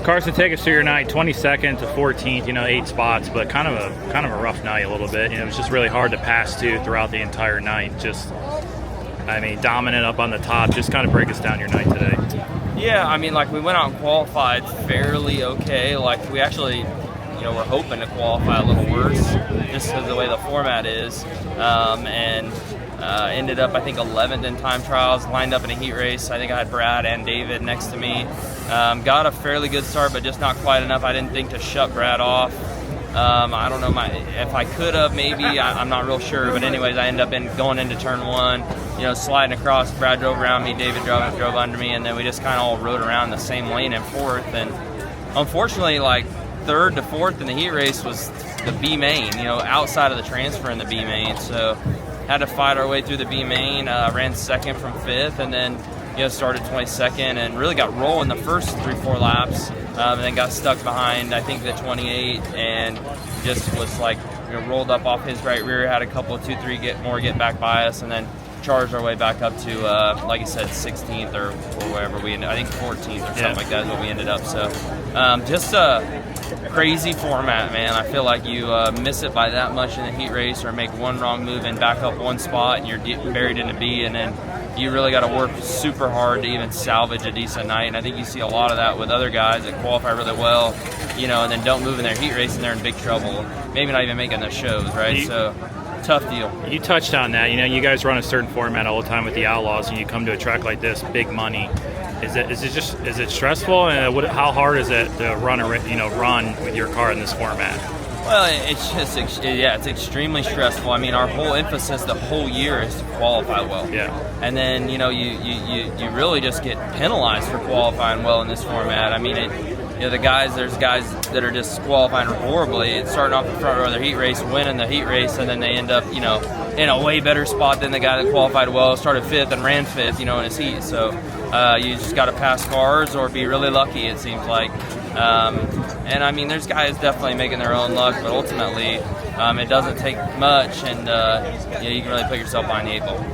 Carson, take us through your night. 22nd to 14th, 8 spots, but kind of a rough night a little bit. It was just really hard to pass to throughout the entire night. Dominant up on the top. Just kind of break us down your night today. Yeah, we went out and qualified fairly okay. We actually, we're hoping to qualify a little worse just because of the way the format is. Ended up, I think, 11th in time trials, lined up in a heat race. I think I had Brad and David next to me. Got a fairly good start, but just not quite enough. I didn't think to shut Brad off. I don't know if I could have, maybe. I'm not real sure. But anyways, I ended up going into turn 1, sliding across. Brad drove around me, David drove under me, and then we just kind of all rode around the same lane in 4th. And unfortunately, 3rd to 4th in the heat race was the B main, outside of the transfer in the B main. So had to fight our way through the B main, ran 2nd from 5th, and then started 22nd and really got rolling the first 3-4 laps, and then got stuck behind, I think, the 28, and just was rolled up off his right rear, had a couple 2-3 get back by us, and then charged our way back up to, like I said, 16th or wherever we ended. I think 14th or something like that is what we ended up. So just a crazy format, man. I feel like you miss it by that much in the heat race or make one wrong move and back up one spot and you're getting buried in a B, and then you really got to work super hard to even salvage a decent night. And I think you see a lot of that with other guys that qualify really well, and then don't move in their heat race and they're in big trouble. Maybe not even making their shows, right? So tough deal. You touched on that. You guys run a certain format all the time with the Outlaws, and you come to a track like this, big money. Is it stressful? And how hard is it to run with your car in this format? Well, it's extremely stressful. Our whole emphasis the whole year is to qualify well. Yeah. And then you really just get penalized for qualifying well in this format. There's guys that are just qualifying horribly. It's starting off the front row of their heat race, winning the heat race, and then they end up, in a way better spot than the guy that qualified well, started 5th and ran 5th, in his heat. So you just got to pass cars or be really lucky, it seems like. There's guys definitely making their own luck, but ultimately it doesn't take much, and you can really put yourself behind the 8 ball.